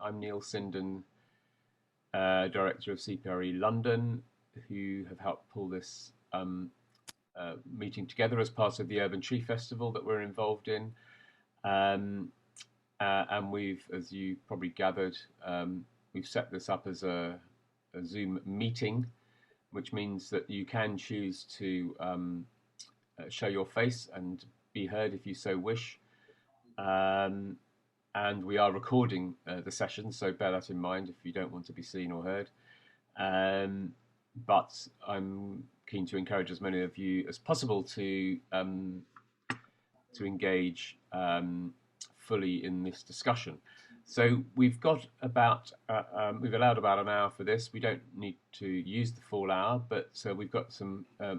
I'm Neil Sinden, Director of CPRE London, who have helped pull this meeting together as part of the Urban Tree Festival that we're involved in. And we've, as you probably gathered, we've set this up as a Zoom meeting, which means that you can choose to show your face and be heard if you so wish. And we are recording the session, so bear that in mind if you don't want to be seen or heard. But I'm keen to encourage as many of you as possible to engage fully in this discussion. So we've got about we've allowed about an hour for this. We don't need to use the full hour, but we've got a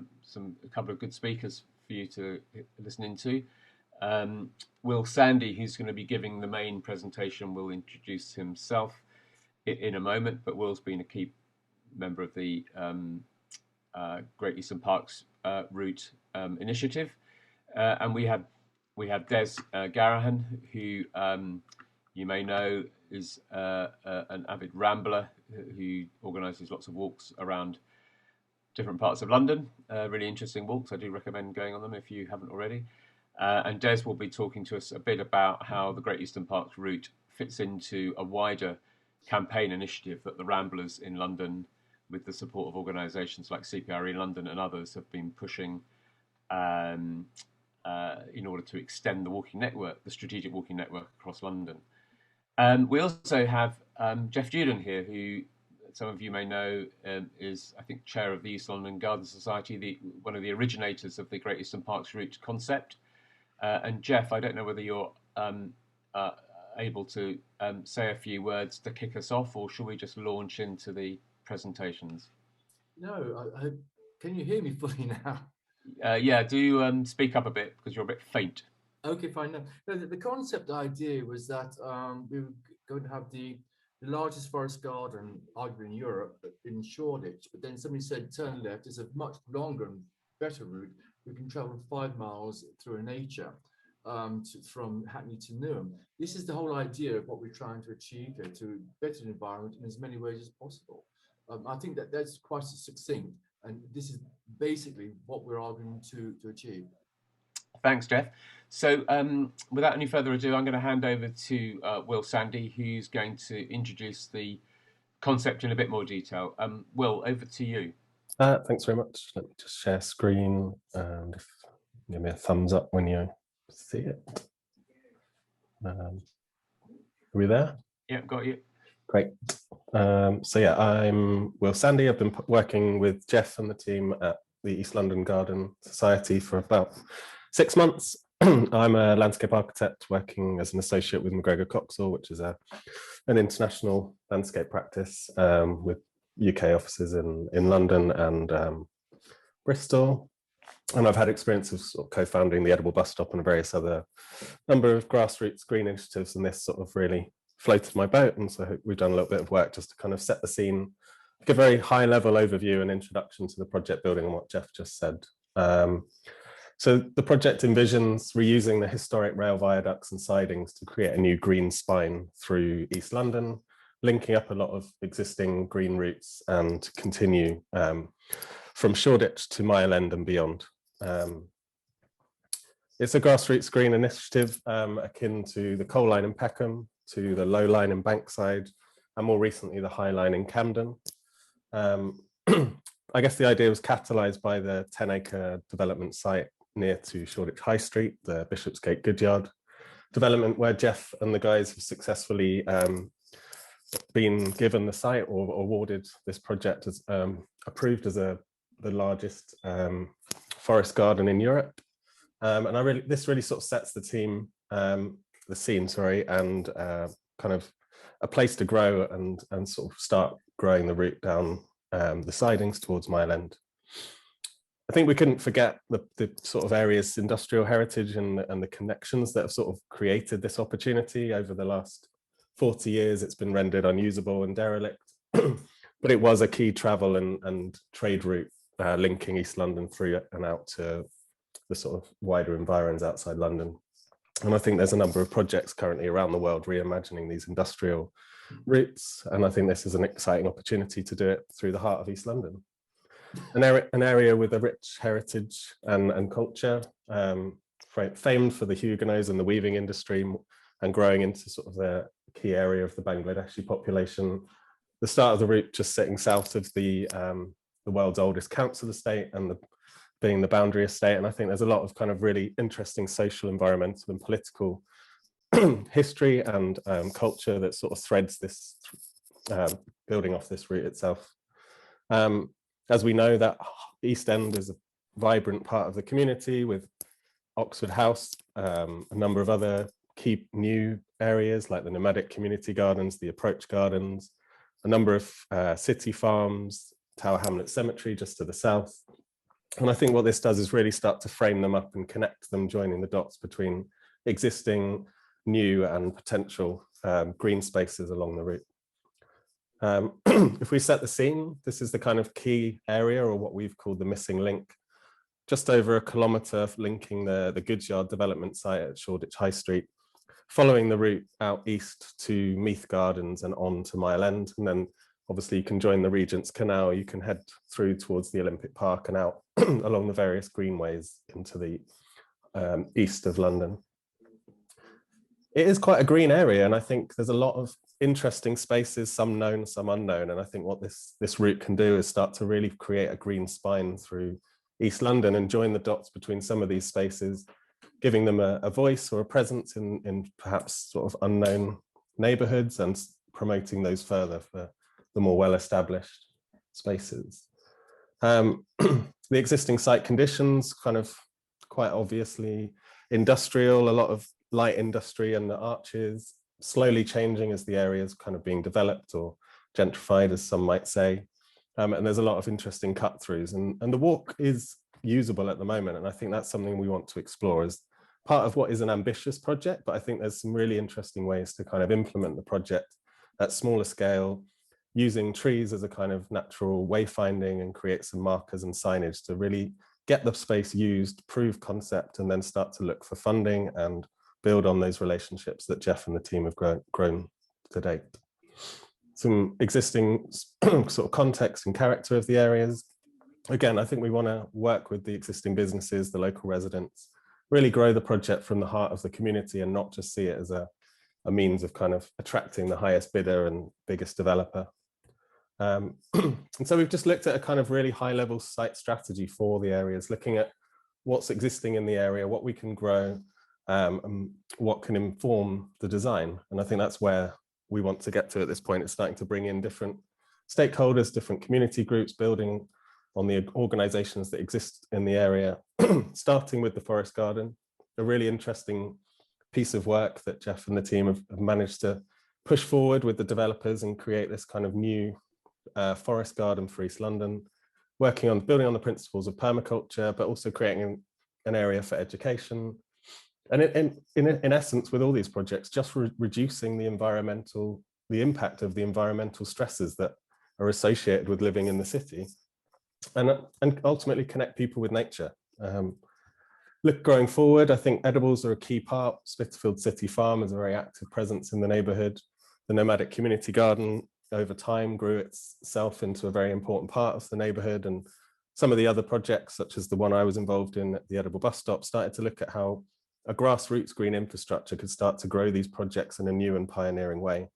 couple of good speakers for you to listen into. Will Sandy, who's going to be giving the main presentation, will introduce himself in a moment, but Will's been a key member of the Great Eastern Parks Route initiative, and we have Des Garahan, who you may know is an avid rambler who organises lots of walks around different parts of London. Really interesting walks. I do recommend going on them if you haven't already. And Des will be talking to us a bit about how the Great Eastern Parks Route fits into a wider campaign initiative that the Ramblers in London, with the support of organisations like CPRE London and others, have been pushing in order to extend the walking network, the strategic walking network across London. We also have Jeff Julian here, who some of you may know is, I think, chair of the East London Garden Society, one of the originators of the Great Eastern Parks Route concept. And Jeff, I don't know whether you're able to say a few words to kick us off, or should we just launch into the presentations? No, can you hear me fully now? Yeah, do speak up a bit because you're a bit faint. Okay, fine. No, the concept idea was that we were going to have the largest forest garden, arguably in Europe, in Shoreditch, but then somebody said turn left is a much longer and better route. We can travel 5 miles through nature from Hackney to Newham. This is the whole idea of what we're trying to achieve here, to better the environment in as many ways as possible. I think that's quite succinct, and this is basically what we're arguing to achieve. Thanks, Jeff. So without any further ado, I'm going to hand over to Will Sandy, who's going to introduce the concept in a bit more detail. Will, over to you. Thanks very much. Let me just share screen and give me a thumbs up when you see it. Are we there? Yeah, got you. Great. So yeah, I'm Will Sandy. I've been working with Jeff and the team at the East London Garden Society for about 6 months. I'm a landscape architect working as an associate with McGregor Coxall, which is an international landscape practice with UK offices in London and Bristol. And I've had experience of sort of co-founding the Edible Bus Stop and various other number of grassroots green initiatives, and this sort of really floated my boat. And so we've done a little bit of work just to kind of set the scene, give a very high level overview and introduction to the project building and what Jeff just said. So the project envisions reusing the historic rail viaducts and sidings to create a new green spine through East London, linking up a lot of existing green routes and continue from Shoreditch to Mile End and beyond. It's a grassroots green initiative akin to the Coal Line in Peckham, to the Low Line in Bankside, and more recently the High Line in Camden. I guess the idea was catalysed by the 10-acre development site near to Shoreditch High Street, the Bishopsgate Goodsyard development, where Jeff and the guys have successfully been given the site or awarded this project as approved as the largest forest garden in Europe. And this really sort of sets the scene, and kind of a place to grow and sort of start growing the route down the sidings towards Mile End. I think we couldn't forget the sort of area's industrial heritage and the connections that have sort of created this opportunity. Over the last 40 years, it's been rendered unusable and derelict, but it was a key travel and trade route linking East London through and out to the sort of wider environs outside London. And I think there's a number of projects currently around the world reimagining these industrial routes, and I think this is an exciting opportunity to do it through the heart of East London. An area with a rich heritage and culture, famed for the Huguenots and the weaving industry, and growing into sort of the key area of the Bangladeshi population. The start of the route just sitting south of the world's oldest council estate and being the boundary estate. And I think there's a lot of kind of really interesting social, environmental and political history and culture that sort of threads this, building off this route itself. As we know, that East End is a vibrant part of the community with Oxford House, a number of other key new areas like the nomadic community gardens, the approach gardens, a number of city farms, Tower Hamlets Cemetery just to the south. And I think what this does is really start to frame them up and connect them, joining the dots between existing, new and potential green spaces along the route. If we set the scene, this is the kind of key area, or what we've called the missing link, just over a kilometre linking the Goodsyard development site at Shoreditch High Street, following the route out east to Meath Gardens and on to Mile End. And then obviously you can join the Regent's Canal, you can head through towards the Olympic Park and out along the various greenways into the east of London. It is quite a green area, and I think there's a lot of interesting spaces, some known, some unknown. And I think what this route can do is start to really create a green spine through East London and join the dots between some of these spaces, giving them a voice or a presence in perhaps sort of unknown neighbourhoods and promoting those further for the more well-established spaces. The existing site conditions, kind of quite obviously industrial, a lot of light industry and the arches, slowly changing as the area is kind of being developed or gentrified, as some might say. And there's a lot of interesting cut-throughs, and the walk is usable at the moment. And I think that's something we want to explore as part of what is an ambitious project, but I think there's some really interesting ways to kind of implement the project at smaller scale, using trees as a kind of natural wayfinding and create some markers and signage to really get the space used, prove concept, and then start to look for funding and build on those relationships that Jeff and the team have grown to date. Some existing sort of context and character of the areas. Again, I think we want to work with the existing businesses, the local residents, really grow the project from the heart of the community and not just see it as a means of kind of attracting the highest bidder and biggest developer. And so we've just looked at a kind of really high level site strategy for the areas, looking at what's existing in the area, what we can grow, and what can inform the design. And I think that's where we want to get to at this point. It's starting to bring in different stakeholders, different community groups, building on the organizations that exist in the area, starting with the Forest Garden, a really interesting piece of work that Jeff and the team have managed to push forward with the developers and create this kind of new forest garden for East London, working on building on the principles of permaculture, but also creating an area for education. And in essence, with all these projects, just reducing the impact of the environmental stresses that are associated with living in the city, and ultimately connect people with nature. Look, going forward, I think edibles are a key part. Spitalfield City Farm is a very active presence in the neighbourhood. The nomadic community garden over time grew itself into a very important part of the neighbourhood, and some of the other projects, such as the one I was involved in at the Edible Bus Stop, started to look at how a grassroots green infrastructure could start to grow these projects in a new and pioneering way.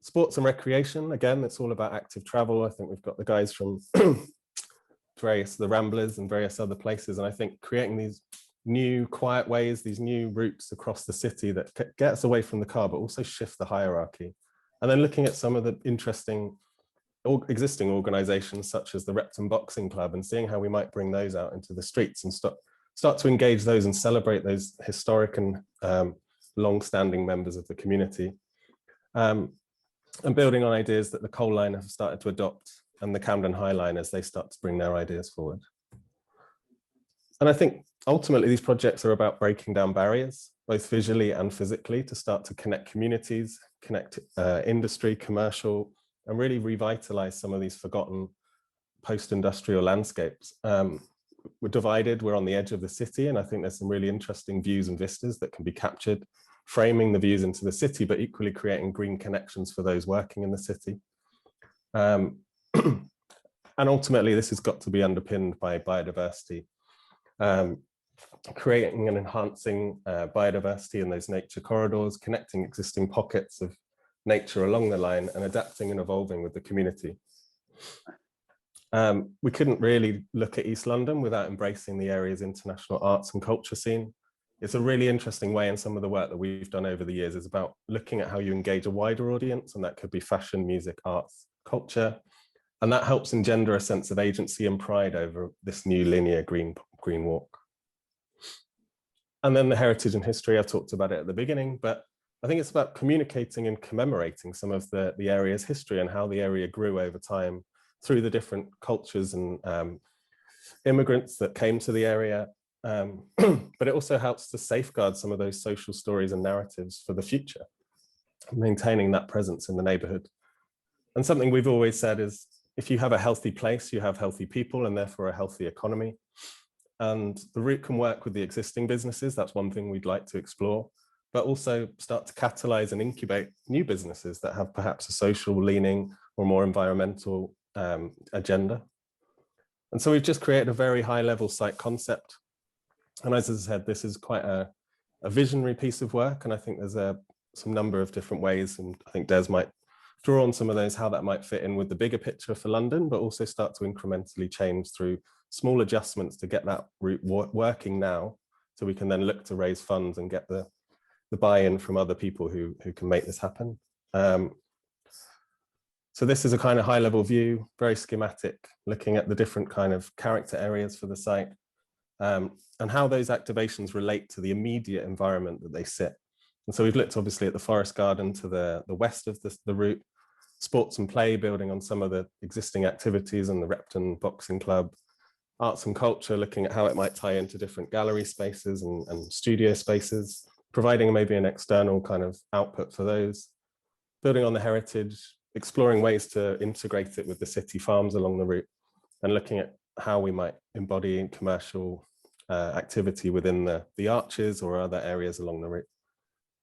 Sports and recreation, again, it's all about active travel. I think we've got the guys from the Ramblers and various other places, and I think creating these new quiet ways, these new routes across the city that get us away from the car, but also shift the hierarchy. And then looking at some of the interesting existing organizations such as the Repton Boxing Club and seeing how we might bring those out into the streets and start to engage those and celebrate those historic and long-standing members of the community. And building on ideas that the Coal Line have started to adopt and the Camden High Line as they start to bring their ideas forward. And I think ultimately these projects are about breaking down barriers, both visually and physically, to start to connect communities, connect industry, commercial, and really revitalize some of these forgotten post-industrial landscapes. We're divided, we're on the edge of the city, and I think there's some really interesting views and vistas that can be captured framing the views into the city, but equally creating green connections for those working in the city. And ultimately, this has got to be underpinned by biodiversity, creating and enhancing biodiversity in those nature corridors, connecting existing pockets of nature along the line, and adapting and evolving with the community. We couldn't really look at East London without embracing the area's international arts and culture scene. It's a really interesting way, and some of the work that we've done over the years is about looking at how you engage a wider audience, and that could be fashion, music, arts, culture, and that helps engender a sense of agency and pride over this new linear green walk. And then the heritage and history, I've talked about it at the beginning, but I think it's about communicating and commemorating some of the area's history and how the area grew over time through the different cultures and immigrants that came to the area. But it also helps to safeguard some of those social stories and narratives for the future, maintaining that presence in the neighborhood. And something we've always said is, if you have a healthy place, you have healthy people and therefore a healthy economy. And the route can work with the existing businesses. That's one thing we'd like to explore, but also start to catalyze and incubate new businesses that have perhaps a social leaning or more environmental agenda. And so we've just created a very high level site concept. And as I said, this is quite a visionary piece of work. And I think there's some number of different ways. And I think Des might draw on some of those, how that might fit in with the bigger picture for London, but also start to incrementally change through small adjustments to get that route working now, so we can then look to raise funds and get the buy-in from other people who can make this happen. So this is a kind of high level view, very schematic, looking at the different kind of character areas for the site, and how those activations relate to the immediate environment that they sit. And so we've looked obviously at the Forest Garden to the west of the route, sports and play, building on some of the existing activities and the Repton Boxing Club, arts and culture, looking at how it might tie into different gallery spaces and studio spaces, providing maybe an external kind of output for those, building on the heritage, exploring ways to integrate it with the city farms along the route, and looking at how we might embody commercial activity within the arches or other areas along the route.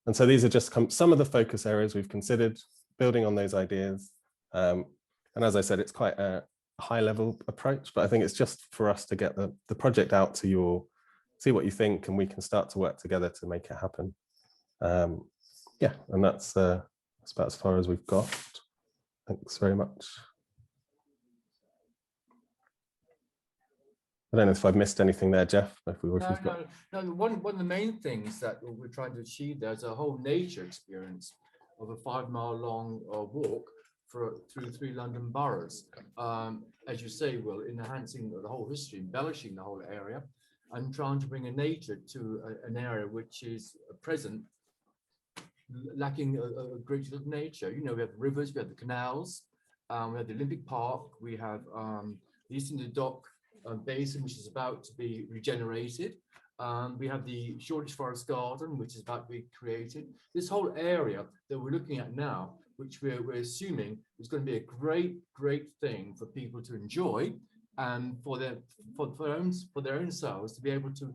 And so these are just some of the focus areas we've considered, building on those ideas. And as I said, it's quite a high level approach, but I think it's just for us to get the project out to you all, see what you think, and we can start to work together to make it happen. Yeah, and that's about as far as we've got. Thanks very much. I don't know if I've missed anything there, Jeff. No, one of the main things that we're trying to achieve there is a whole nature experience of a 5-mile-long walk through 3 London boroughs. As you say, Will, enhancing the whole history, embellishing the whole area, and trying to bring a nature to an area which is present, lacking a great deal of nature. You know, we have rivers, we have the canals, we have the Olympic Park, we have the Eastern Dock basin, which is about to be regenerated. We have the Shoreditch Forest Garden, which is about to be created. This whole area that we're looking at now, which we're assuming is going to be a great thing for people to enjoy, and for their own selves to be able to,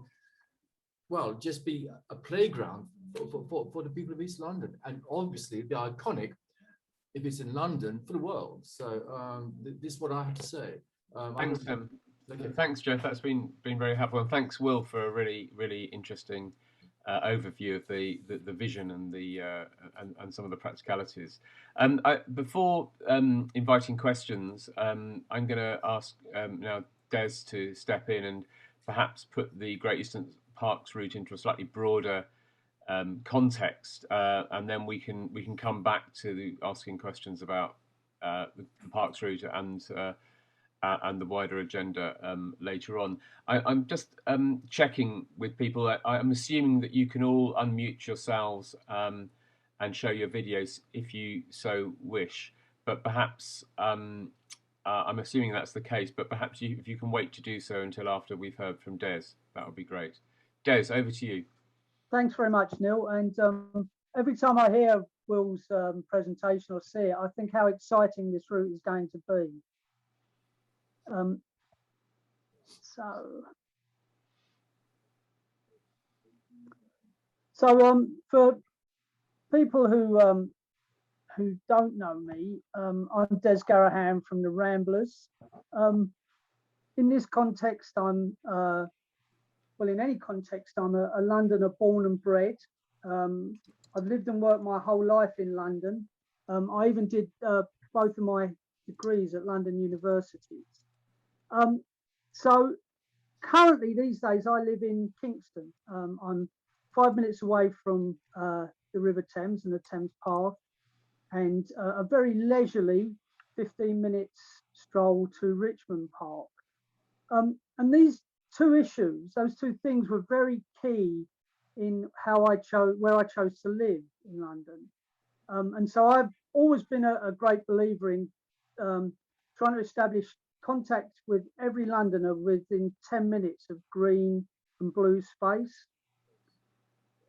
well, just be a playground for the people of East London, and obviously be iconic if it's in London for the world. So this is what I have to say. Thanks, Tim. Okay. Thanks, Jeff. That's been very helpful, and thanks, Will, for a really interesting overview of the vision and and some of the practicalities. Before inviting questions, I'm going to ask now Des to step in and perhaps put the Great Eastern Parks route into a slightly broader context, and then we can come back to asking questions about the Parks route and the wider agenda later on. I'm just checking with people. I'm assuming that you can all unmute yourselves and show your videos if you so wish. But perhaps, I'm assuming that's the case, but perhaps if you can wait to do so until after we've heard from Des, that would be great. Des, over to you. Thanks very much, Neil. And every time I hear Will's presentation or see it, I think how exciting this route is going to be. So for people who don't know me, I'm Des Garahan from the Ramblers. In this context, well, in any context, I'm a Londoner born and bred. I've lived and worked my whole life in London. I even did both of my degrees at London universities. So currently, these days, I live in Kingston. I'm 5 minutes away from the River Thames and the Thames Path, and a very leisurely 15 minutes stroll to Richmond Park. And these two issues, those two things were very key in how I chose, where I chose to live in London. And so I've always been a great believer in trying to establish contact with every Londoner within 10 minutes of green and blue space.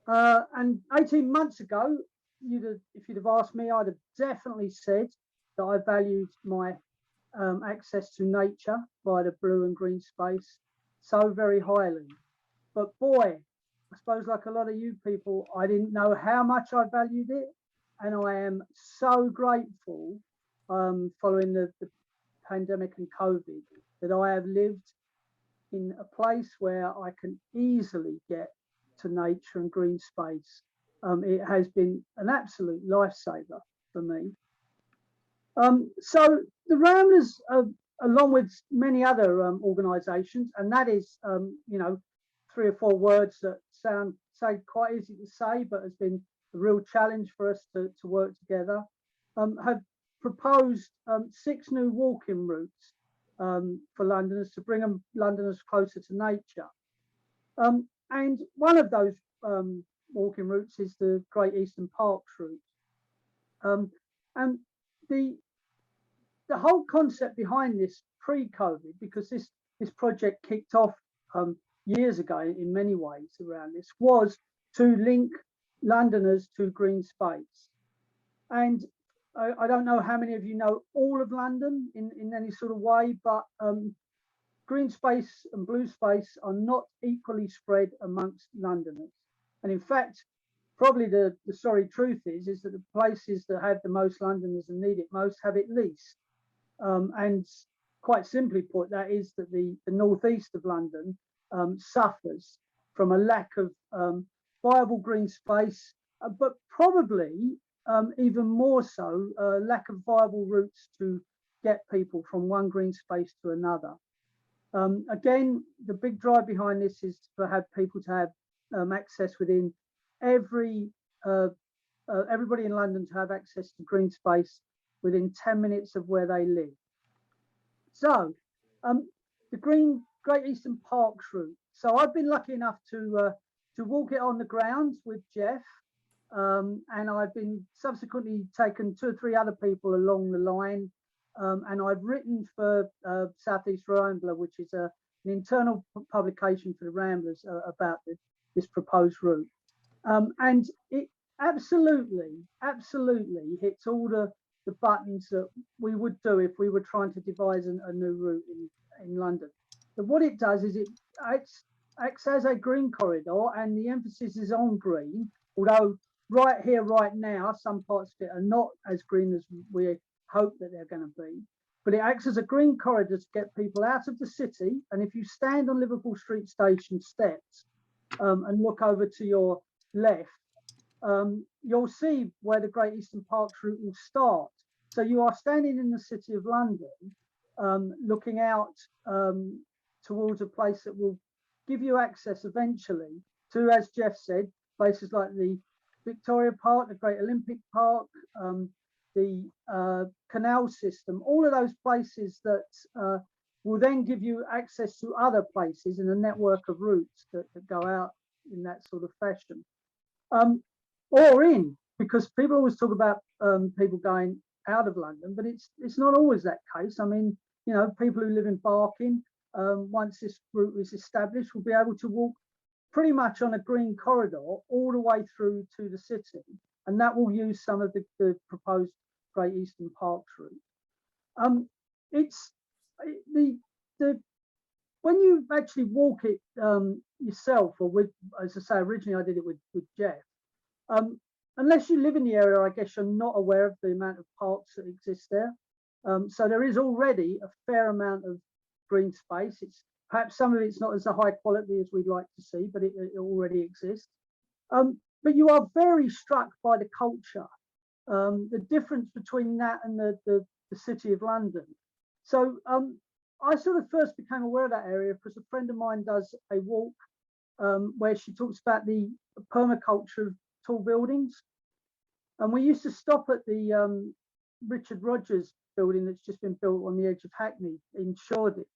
And 18 months ago, if you'd have asked me, I'd have definitely said that I valued my access to nature via the blue and green space so very highly. But boy, I suppose like a lot of you people, I didn't know how much I valued it. And I am so grateful following the pandemic and COVID that I have lived in a place where I can easily get to nature and green space. It has been an absolute lifesaver for me. So the Ramblers, along with many other organisations, and that is, you know, 3 or 4 words that say quite easy to say, but has been a real challenge for us to work together, have proposed 6 new walking routes for Londoners to bring Londoners closer to nature. And one of those walking routes is the Great Eastern Parks route. And the whole concept behind this pre-COVID, because this project kicked off years ago in many ways around this, was to link Londoners to green space. And I don't know how many of you know all of London in any sort of way, but green space and blue space are not equally spread amongst Londoners. And in fact, probably the sorry truth is that the places that have the most Londoners and need it most have it least. And quite simply put, that is that the northeast of London suffers from a lack of viable green space, but probably even more so, lack of viable routes to get people from one green space to another. Again, the big drive behind this is to have people to have access within everybody in London to have access to green space within 10 minutes of where they live. So the Great Eastern Parks route. So I've been lucky enough to walk it on the ground with Jeff, and I've been subsequently taken 2 or 3 other people along the line, and I've written for South East Rambler, which is an internal publication for the Ramblers about this proposed route. And it absolutely hits all the buttons that we would do if we were trying to devise a new route in London. But what it does is it acts as a green corridor, and the emphasis is on green, although right here, right now, some parts of it are not as green as we hope that they're going to be. But it acts as a green corridor to get people out of the city. And if you stand on Liverpool Street Station steps and look over to your left, you'll see where the Great Eastern Parks route will start. So you are standing in the City of London, looking out towards a place that will give you access eventually to, as Jeff said, places like the Victoria Park, the Great Olympic Park, the canal system, all of those places that will then give you access to other places in a network of routes that go out in that sort of fashion. Or in, because people always talk about people going out of London, but it's not always that case. I mean, you know, people who live in Barking, once this route is established, will be able to walk pretty much on a green corridor all the way through to the city, and that will use some of the proposed Great Eastern Parks route. It's when you actually walk it yourself, or with, as I say, originally I did it with Jeff. unless you live in the area, I guess you're not aware of the amount of parks that exist there. So there is already a fair amount of green space. It's perhaps some of it's not as high quality as we'd like to see, but it already exists. But you are very struck by the culture, the difference between that and the City of London. So I sort of first became aware of that area because a friend of mine does a walk where she talks about the permaculture of tall buildings. And we used to stop at the Richard Rogers building that's just been built on the edge of Hackney in Shoreditch.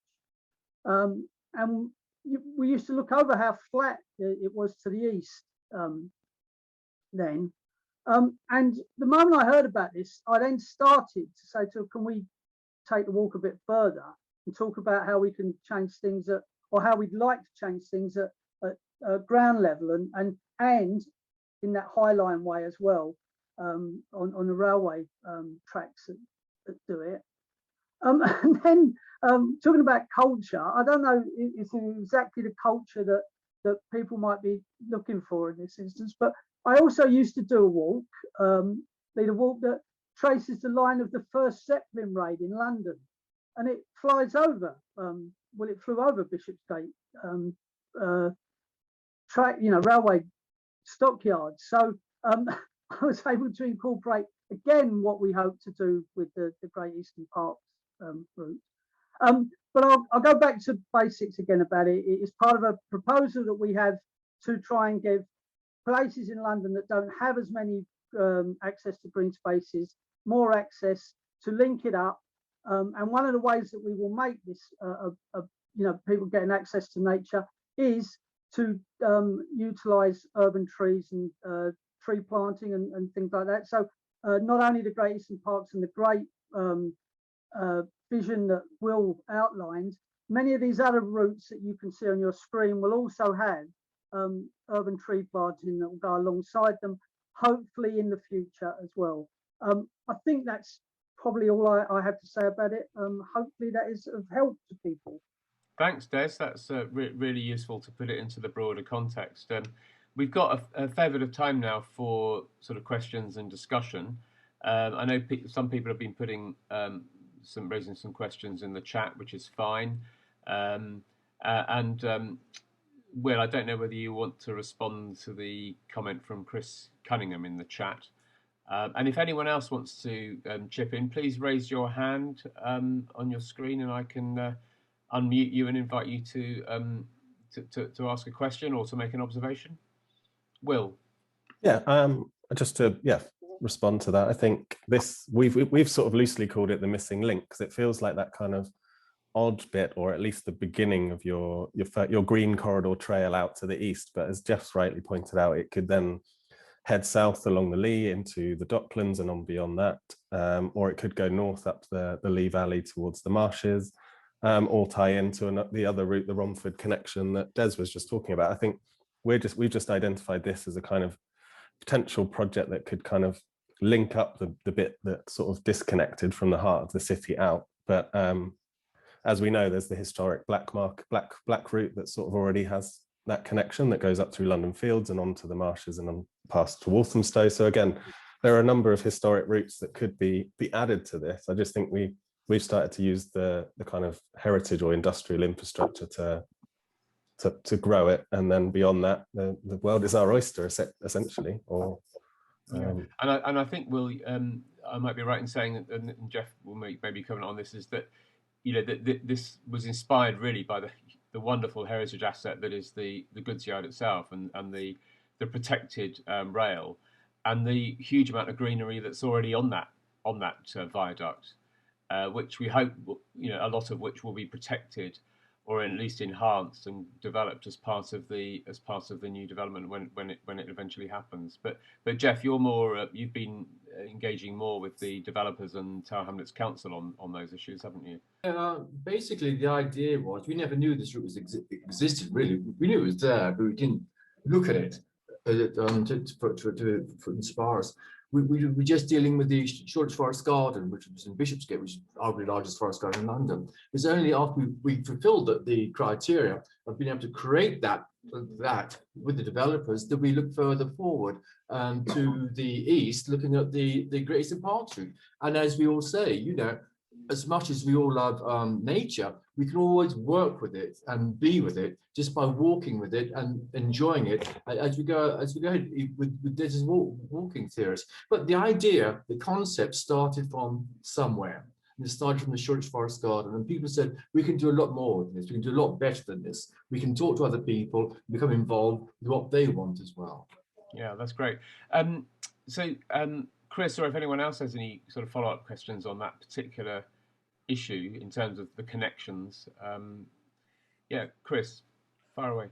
And we used to look over how flat it was to the east then. And the moment I heard about this, I then started to say to her, can we take the walk a bit further and talk about how we can change things or how we'd like to change things at ground level and in that High Line way as well, on the railway tracks that do it. And then talking about culture, I don't know if it's exactly the culture that people might be looking for in this instance, but I also used to do a walk, lead a walk that traces the line of the first Zeppelin raid in London, and it flies over. Well, it flew over Bishopsgate railway stockyards. So I was able to incorporate again what we hope to do with the Great Eastern Parks route. But I'll go back to basics again about it. It is part of a proposal that we have to try and give places in London that don't have as many access to green spaces more access, to link it up. And one of the ways that we will make this, people getting access to nature is to utilise urban trees and tree planting and things like that. So not only the Great Eastern Parks and the great vision that Will outlined, many of these other routes that you can see on your screen will also have urban tree planting that will go alongside them, hopefully in the future as well. I think that's probably all I have to say about it. Hopefully that is of help to people. Thanks, Des. That's really useful to put it into the broader context. We've got a fair bit of time now for sort of questions and discussion. I know some people have been putting raising some questions in the chat, which is fine. Will, I don't know whether you want to respond to the comment from Chris Cunningham in the chat. And if anyone else wants to chip in, please raise your hand on your screen, and I can unmute you and invite you to ask a question or to make an observation. Will. Yeah, just to respond to that, I think we've sort of loosely called it the missing link, because it feels like that kind of odd bit, or at least the beginning of your green corridor trail out to the east. But as Jeff's rightly pointed out, it could then head south along the Lea into the Docklands and on beyond that, or it could go north up the Lea Valley towards the marshes, or tie into the other route, the Romford connection that Des was just talking about. I think we've just identified this as a kind of potential project that could kind of link up the bit that sort of disconnected from the heart of the city out. But as we know, there's the historic black route that sort of already has that connection that goes up through London Fields and onto the marshes and on past to Walthamstow. So again, there are a number of historic routes that could be added to this. I just think we've started to use the kind of heritage or industrial infrastructure to grow it, and then beyond that, the world is our oyster, essentially. Or and I think I might be right in saying that, and Jeff will maybe comment on this, is that this was inspired really by the wonderful heritage asset that is the Goodsyard itself, and the protected rail, and the huge amount of greenery that's already on that viaduct, which we hope a lot of which will be protected or at least enhanced and developed as part of the new development when it eventually happens. But Jeff, you've been engaging more with the developers and Tower Hamlets Council on those issues, haven't you? Basically, the idea was we never knew this route existed. Really, we knew it was there, but we didn't look at it to inspire us. We're just dealing with the Shoreditch Forest Garden, which was in Bishopsgate, which is arguably the largest forest garden in London. It's only after we fulfilled the criteria of being able to create that that with the developers, that we look further forward to the east, looking at the Great Eastern Park route. And as we all say, you know, as much as we all love nature, we can always work with it and be with it just by walking with it and enjoying it as we go ahead with Des's walking theories. But the idea, the concept started from somewhere. And it started from the Shoreditch Forest Garden, and people said, we can do a lot more than this, we can do a lot better than this. We can talk to other people, become involved with what they want as well. Yeah, that's great. Chris, or if anyone else has any sort of follow-up questions on that particular issue in terms of the connections, yeah, Chris, fire away.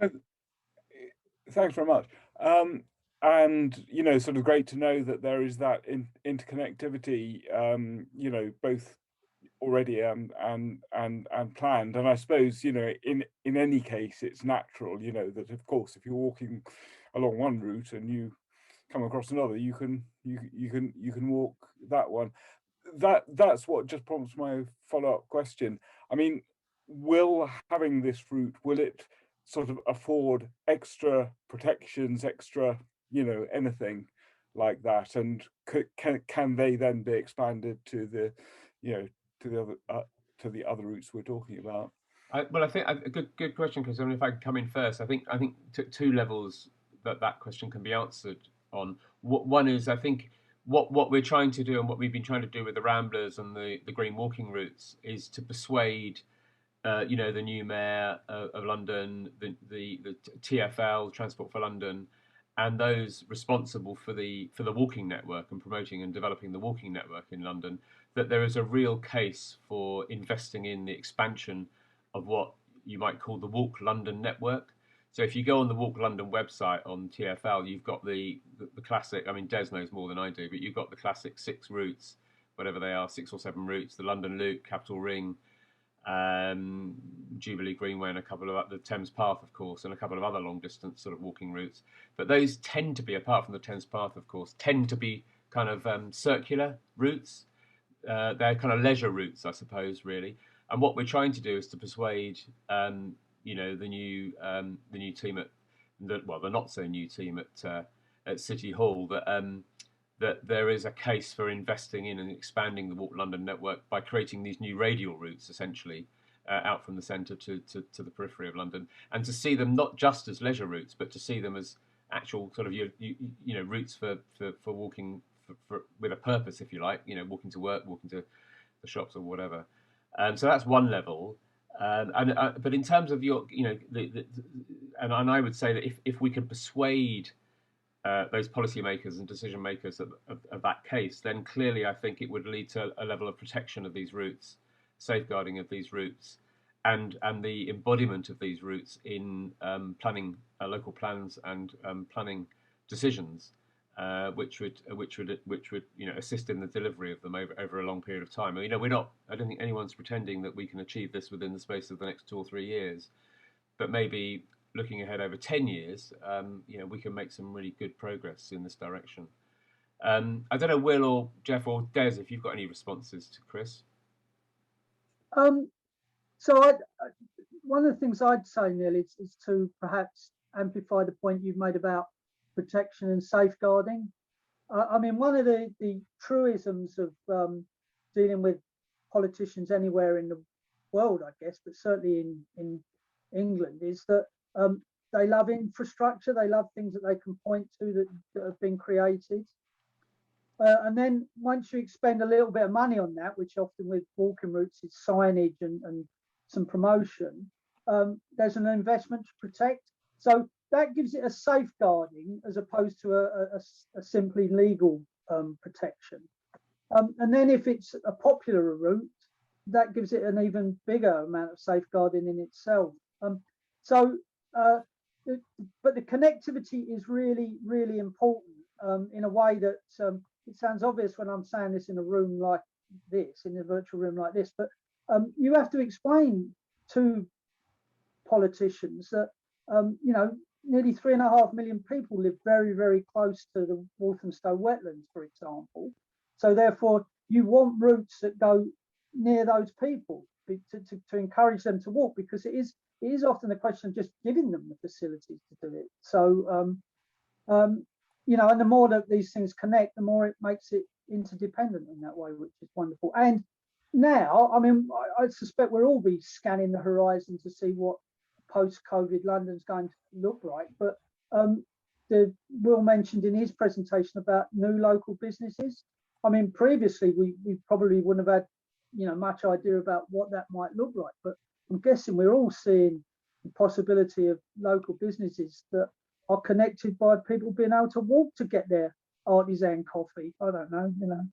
Thanks very much. And you know, sort of great to know that there is that interconnectivity, you know, both already and planned. And I suppose, you know, in any case, it's natural, you know, that of course, if you're walking along one route and you come across another, you can walk that one. That's what just prompts my follow-up question. I mean, will having this route, will it sort of afford extra protections, extra, you know, anything like that, and can they then be expanded to the, you know, to the other routes we're talking about? Well, I think a good question, because I mean, if I can come in first, I think two levels that question can be answered on. One is, I think what we're trying to do and what we've been trying to do with the Ramblers and the green walking routes is to persuade you know, the new mayor of London, the TfL, Transport for London, and those responsible for the walking network and promoting and developing the walking network in London, that there is a real case for investing in the expansion of what you might call the Walk London network. So if you go on the Walk London website on TfL, you've got the classic, I mean, Des knows more than I do, but you've got the classic 6 routes, whatever they are, 6 or 7 routes, the London Loop, Capital Ring, Jubilee Greenway, and a couple of the Thames Path, of course, and a couple of other long distance sort of walking routes. But those tend to be, apart from the Thames Path, of course, tend to be kind of circular routes. They're kind of leisure routes, I suppose, really. And what we're trying to do is to persuade, you know, the new team at the not so new team at City Hall that there is a case for investing in and expanding the Walk London network by creating these new radial routes, essentially, out from the centre to the periphery of London, and to see them not just as leisure routes, but to see them as actual sort of you know, routes for walking for with a purpose, if you like, you know, walking to work, walking to the shops or whatever. So that's one level. But in terms of your, you know, and I would say that if we could persuade those policymakers and decision makers of that case, then clearly I think it would lead to a level of protection of these routes, safeguarding of these routes, and the embodiment of these routes in planning, local plans and planning decisions, which would you know, assist in the delivery of them over a long period of time. You know, I don't think anyone's pretending that we can achieve this within the space of the next 2 or 3 years, but maybe looking ahead over 10 years, you know, we can make some really good progress in this direction. I don't know, Will or Jeff or Des, if you've got any responses to Chris. So one of the things I'd say, Neil, is to perhaps amplify the point you've made about protection and safeguarding. I mean, one of the truisms of dealing with politicians anywhere in the world, I guess, but certainly in England, is that they love infrastructure. They love things that they can point to that have been created. And then once you expend a little bit of money on that, which often with walking routes is signage and some promotion, there's an investment to protect. So that gives it a safeguarding as opposed to a simply legal protection. And then if it's a popular route, that gives it an even bigger amount of safeguarding in itself. But the connectivity is really, really important in a way that it sounds obvious when I'm saying this in a room like this, in a virtual room like this, but you have to explain to politicians that, you know, nearly 3.5 million people live very, very close to the Walthamstow wetlands, for example. So therefore, you want routes that go near those people to encourage them to walk, because it is it is often a question of just giving them the facilities to do it. So, you know, and the more that these things connect, the more it makes it interdependent in that way, which is wonderful. And now, I mean, I suspect we'll all be scanning the horizon to see what post-COVID London's going to look like. But Will mentioned in his presentation about new local businesses. I mean, previously we probably wouldn't have had, you know, much idea about what that might look like. But I'm guessing we're all seeing the possibility of local businesses that are connected by people being able to walk to get their artisan coffee. I don't know, you know.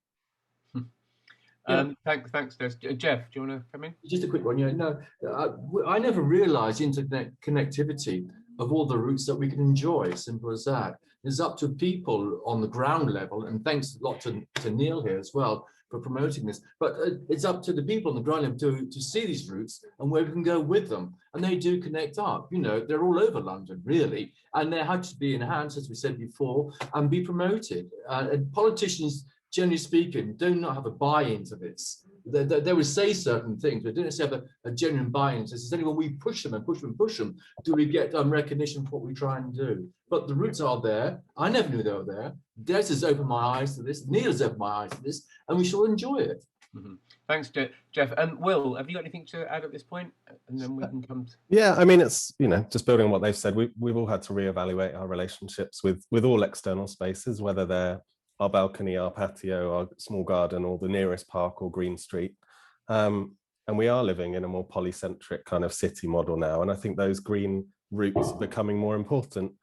Thanks, Des. Jeff, do you want to come in? Just a quick one. I never realised interconnectivity of all the routes that we can enjoy. Simple as that. It's up to people on the ground level, and thanks a lot to Neil here as well for promoting this. But it's up to the people on the ground level to see these routes and where we can go with them. And they do connect up. You know, they're all over London, really, and they have to be enhanced, as we said before, and be promoted. And politicians, generally speaking, do not have a buy-in to this. They would say certain things, but they don't have a genuine buy-in. So it's only when we push them and push them and push them do we get recognition for what we try and do. But the routes are there. I never knew they were there. Des has opened my eyes to this. Neil has opened my eyes to this, and we shall enjoy it. Mm-hmm. Thanks, Jeff. Will, have you got anything to add at this point? And then we can come to... Yeah, I mean, it's, you know, just building on what they've said, we've all had to reevaluate our relationships with all external spaces, whether they're our balcony, our patio, our small garden, or the nearest park or green street. And we are living in a more polycentric kind of city model now. And I think those green routes are becoming more important.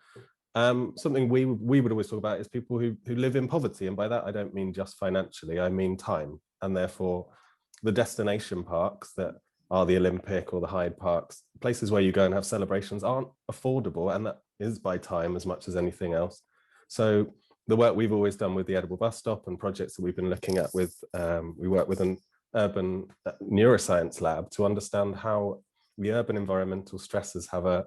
Something we would always talk about is people who live in poverty. And by that, I don't mean just financially, I mean time. And therefore, the destination parks that are the Olympic or the Hyde Parks, places where you go and have celebrations, aren't affordable. And that is by time as much as anything else. So the work we've always done with the Edible Bus Stop and projects that we've been looking at with, we work with an urban neuroscience lab to understand how the urban environmental stresses have a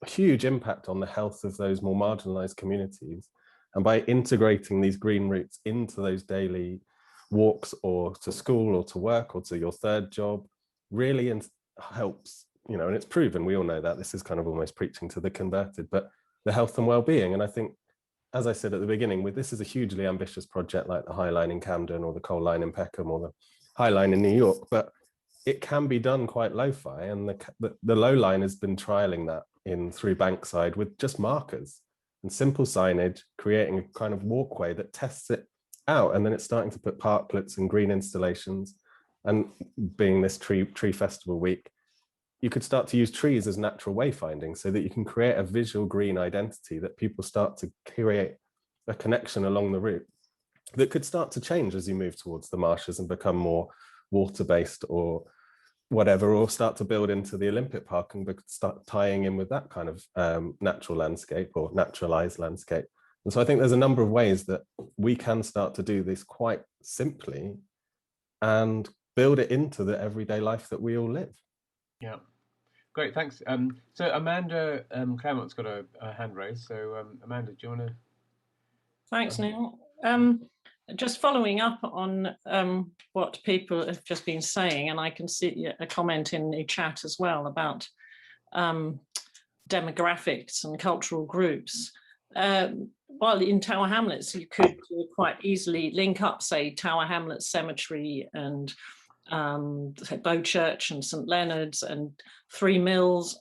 huge impact on the health of those more marginalized communities. And by integrating these green routes into those daily walks or to school or to work or to your third job really helps, you know, and it's proven, we all know that this is kind of almost preaching to the converted, but the health and well-being. And I think, as I said at the beginning, this is a hugely ambitious project like the High Line in Camden or the Coal Line in Peckham or the High Line in New York, but it can be done quite lo-fi, and the Low Line has been trialing that through Bankside with just markers and simple signage, creating a kind of walkway that tests it out, and then it's starting to put parklets and green installations. And being this tree festival week, you could start to use trees as natural wayfinding so that you can create a visual green identity that people start to create a connection along the route that could start to change as you move towards the marshes and become more water-based or whatever, or start to build into the Olympic Park and start tying in with that kind of natural landscape or naturalized landscape. And so I think there's a number of ways that we can start to do this quite simply and build it into the everyday life that we all live. Yeah, great, thanks. So Amanda Claremont's got a hand raised. So Amanda, do you want to? Thanks, Neil. Just following up on what people have just been saying, and I can see a comment in the chat as well about demographics and cultural groups. While in Tower Hamlets, you could quite easily link up, say, Tower Hamlets Cemetery and Bow Church and St Leonard's and Three Mills.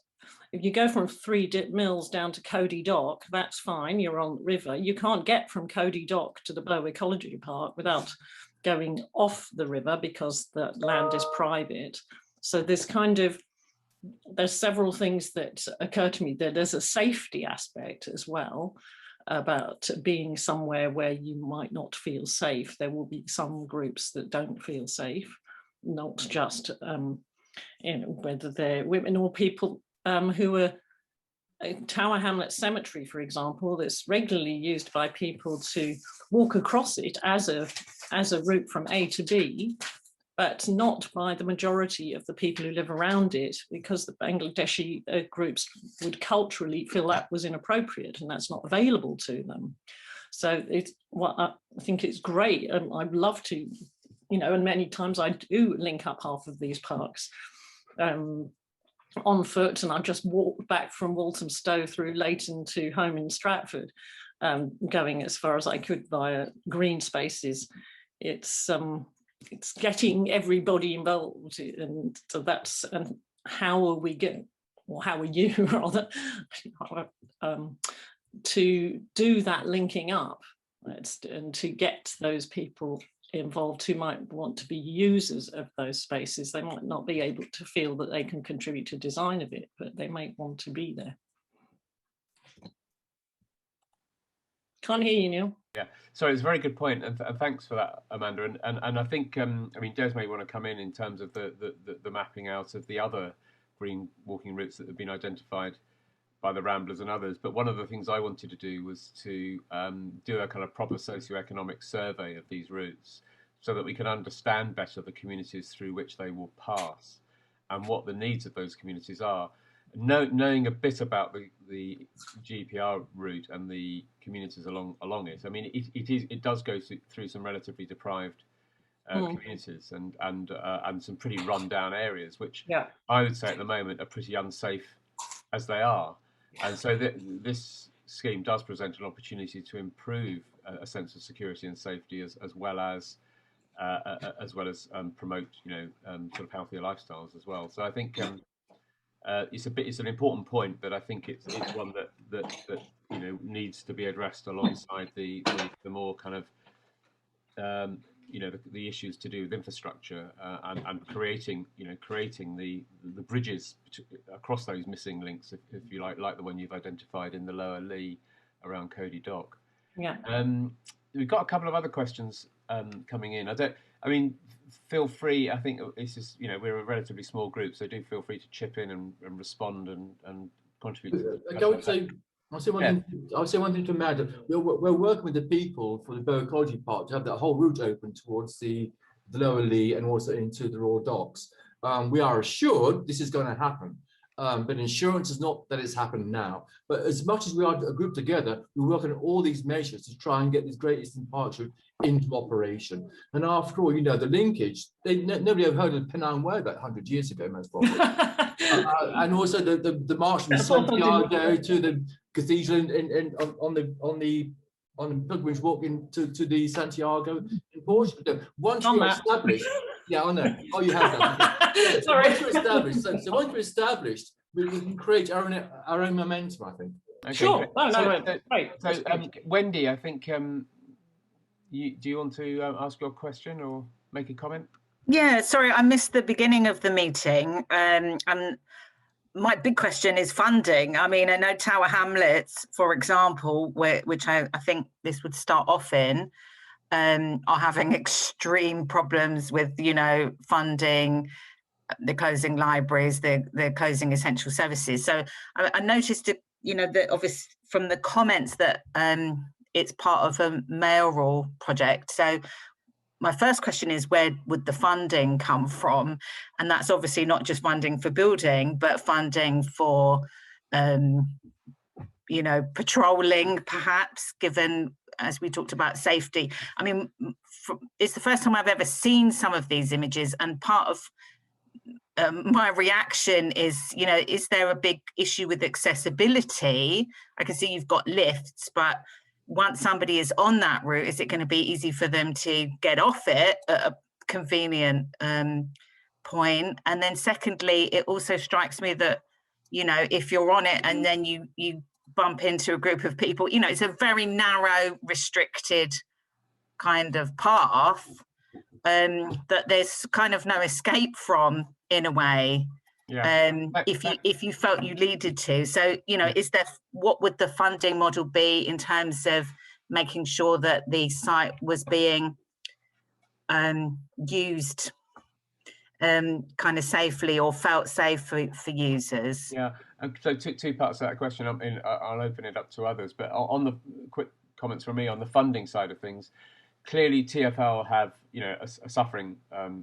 If you go from Three Mills down to Cody Dock, that's fine, you're on the river. You can't get from Cody Dock to the Blow Ecology Park without going off the river because the land is private. So there's several things that occur to me. There's a safety aspect as well about being somewhere where you might not feel safe. There will be some groups that don't feel safe, not just whether they're women or people who are Tower Hamlets Cemetery, for example, that's regularly used by people to walk across it as a route from A to B, but not by the majority of the people who live around it, because the Bangladeshi groups would culturally feel that was inappropriate and that's not available to them. So I think it's great. I'd love to, and many times I do link up half of these parks. on foot, and I just walked back from Walthamstow through Leighton to home in Stratford, going as far as I could via green spaces. It's getting everybody involved, and so that's, and how are we going, or how are you rather, to do that linking up, and to get those people involved who might want to be users of those spaces. They might not be able to feel that they can contribute to design of it, but they might want to be there. Can't hear you, Neil. Yeah, so it's a very good point, and thanks for that, Amanda. And I think, I mean, Des may want to come in terms of the mapping out of the other green walking routes that have been identified by the Ramblers and others. But one of the things I wanted to do was to do a kind of proper socioeconomic survey of these routes, so that we can understand better the communities through which they will pass and what the needs of those communities are. Knowing a bit about the GPR route and the communities along it, I mean, it does go through some relatively deprived communities and some pretty run-down areas, which I would say at the moment are pretty unsafe as they are. And so this scheme does present an opportunity to improve a sense of security and safety, as well as promote, sort of healthier lifestyles as well. So I think it's an important point, but I think it's one that needs to be addressed alongside the more kind of the issues to do with infrastructure and creating the bridges across those missing links, if you like the one you've identified in the Lower Lea around Cody Dock. Yeah. We've got a couple of other questions coming in. Feel free. I think it's just, we're a relatively small group, so do feel free to chip in and respond and contribute. I'll say one thing to Amanda. We're working with the people for the bioecology part to have that whole route open towards the Lower Lea and also into the Royal Docks. We are assured this is going to happen, but insurance is not that it's happened now. But as much as we are a group together, we work on all these measures to try and get this Great Eastern Park route into operation. And after all, the linkage, nobody ever heard of Penang Way about 100 years ago, most probably. And also the march from Santiago to the cathedral on the pilgrimage walk into the Santiago in Portugal. Once we're established, yeah, I know. Oh, you have that. Yeah, so once we're established, so once we're established, we can create our own momentum, I think. Okay, sure. Great. So, Wendy, I think do you want to ask your question or make a comment? Yeah, sorry, I missed the beginning of the meeting. My big question is funding. I mean, I know Tower Hamlets, for example, which I think this would start off in, are having extreme problems with, funding. They're closing libraries, they're closing essential services. So I noticed, that obviously from the comments that it's part of a mayoral project. So my first question is, where would the funding come from? And that's obviously not just funding for building, but funding for, patrolling, perhaps, given, as we talked about, safety. I mean, it's the first time I've ever seen some of these images, and part of my reaction is, is there a big issue with accessibility? I can see you've got lifts, but once somebody is on that route, is it going to be easy for them to get off it at a convenient point? And then secondly, it also strikes me that, if you're on it and then you bump into a group of people, it's a very narrow, restricted kind of path that there's kind of no escape from, in a way. Yeah. If you felt you needed to. So, what would the funding model be in terms of making sure that the site was being used kind of safely or felt safe for users? Yeah. So two parts to that question. I'll open it up to others, but on the quick comments from me on the funding side of things, clearly TfL have a suffering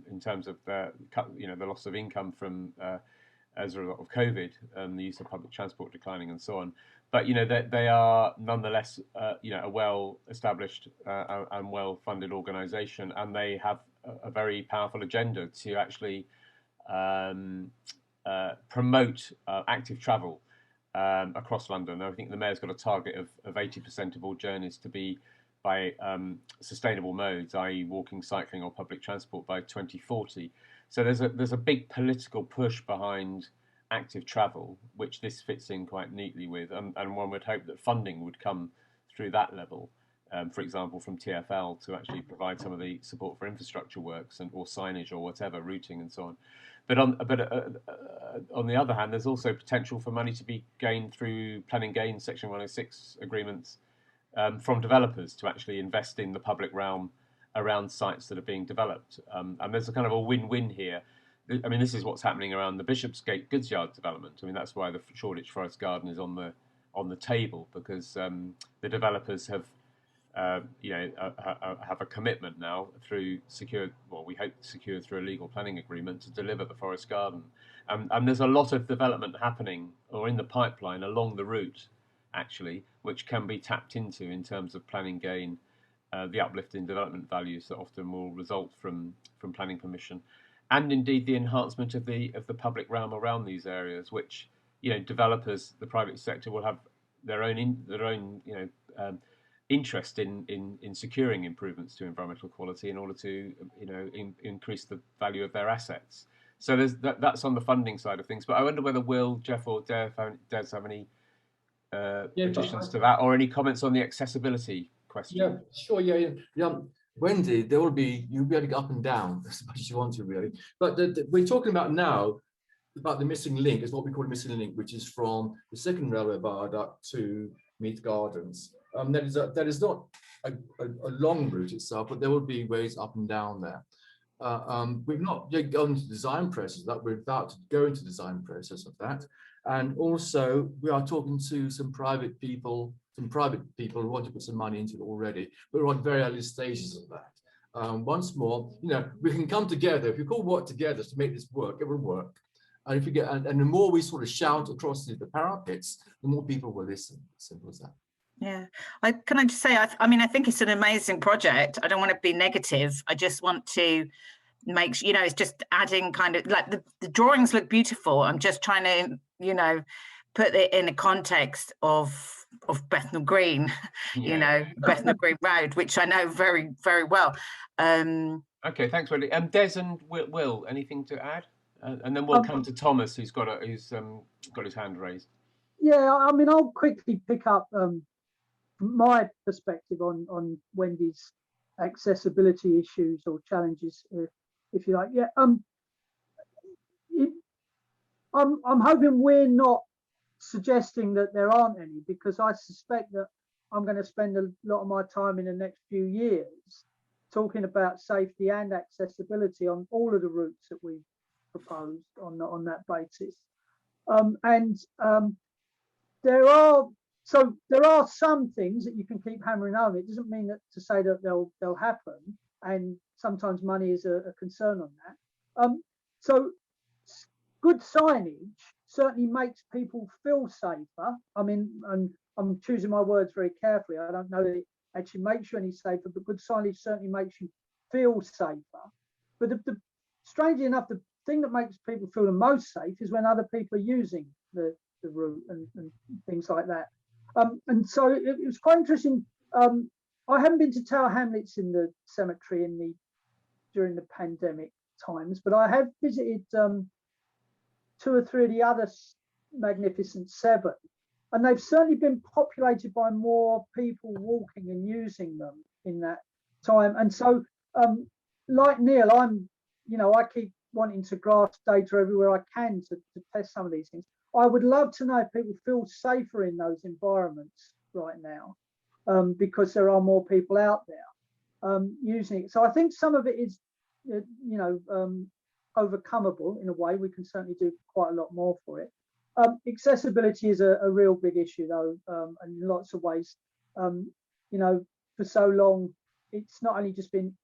in terms of the loss of income from as a result of COVID, the use of public transport declining and so on. But they are nonetheless a well-established and well-funded organisation, and they have a very powerful agenda to actually promote active travel across London. I think the Mayor's got a target of 80% of all journeys to be by sustainable modes, i.e. walking, cycling or public transport by 2040. So there's a big political push behind active travel, which this fits in quite neatly with, and one would hope that funding would come through that level, for example, from TfL to actually provide some of the support for infrastructure works or signage or whatever, routing and so on. But on the other hand, there's also potential for money to be gained through planning gain Section 106 agreements from developers to actually invest in the public realm around sites that are being developed. And there's a kind of a win-win here. I mean, this is what's happening around the Bishopsgate Goodsyard development. I mean, that's why the Shoreditch Forest Garden is on the table, because the developers have have a commitment now through we hope secured through a legal planning agreement to deliver the forest garden. And there's a lot of development happening or in the pipeline along the route, actually, which can be tapped into in terms of planning gain, the uplift in development values that often will result from planning permission, and indeed the enhancement of the public realm around these areas, which developers, the private sector, will have their own interest in securing improvements to environmental quality in order to increase the value of their assets. So that's on the funding side of things. But I wonder whether Will, Jeff, or Des have any additions to that, or any comments on the accessibility question. Yeah, sure. Yeah. Wendy, you'll be able to go up and down as much as you want to, really. But we're talking about now about the missing link, is what we call a missing link, which is from the second railway viaduct to Meath Gardens. That is not a long route itself, but there will be ways up and down there. We've not yet gone into design process that. We're about to go into design process of that. And also we are talking to some private people who want to put some money into it already, but we're on very early stages of that. Once more, we can come together. If we all work together to make this work, it will work. And if you get, and the more we sort of shout across the parapets, the more people will listen. Simple as that. Yeah, can I just say, I think it's an amazing project. I don't want to be negative. I just want to make sure, it's just adding kind of like the drawings look beautiful. I'm just trying to, put it in a context of Bethnal Green, Bethnal Green Road, which I know very, very well. Okay, thanks, Wendy. Des and Will, anything to add? And then we'll come to Thomas, who's got his hand raised. Yeah, I mean, I'll quickly pick up my perspective on Wendy's accessibility issues or challenges, if you like. Yeah, I'm hoping we're not suggesting that there aren't any, because I suspect that I'm going to spend a lot of my time in the next few years talking about safety and accessibility on all of the routes that we've proposed on that basis. There are some things that you can keep hammering home. It doesn't mean that to say that they'll happen, and sometimes money is a concern on that. So good signage certainly makes people feel safer. I mean, and I'm choosing my words very carefully. I don't know that it actually makes you any safer, but good signage certainly makes you feel safer. But strangely enough, the thing that makes people feel the most safe is when other people are using the route and things like that. And so it was quite interesting. I haven't been to Tower Hamlets in the cemetery during the pandemic times, but I have visited 2 or 3 of the other magnificent 7, and they've certainly been populated by more people walking and using them in that time. And so, like Neil, I keep wanting to grasp data everywhere I can to test some of these things. I would love to know if people feel safer in those environments right now, because there are more people out there using it. So I think some of it is, overcomable in a way. We can certainly do quite a lot more for it. Accessibility is a real big issue, though, and in lots of ways. For so long, it's not only just been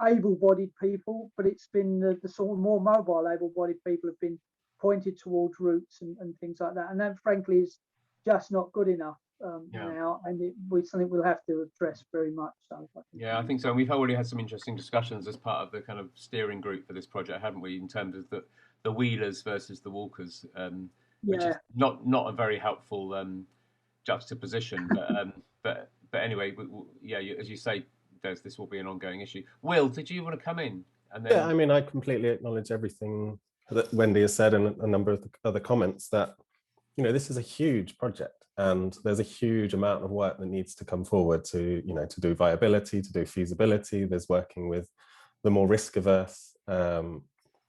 able-bodied people, but it's been the sort of more mobile able-bodied people have been pointed towards routes and things like that, and that frankly is just not good enough now, and something we'll have to address very much so. I think so. And we've already had some interesting discussions as part of the kind of steering group for this project, haven't we, in terms of the the wheelers versus the walkers, which Yeah. is not a very helpful juxtaposition. But anyway, yeah, as you say, this will be an ongoing issue. Will, did you want to come in? And then... Yeah, I mean, I completely acknowledge everything that Wendy has said and a number of the other comments that, you know, this is a huge project and there's a huge amount of work that needs to come forward to, you know, to do viability, to do feasibility. There's working with the more risk averse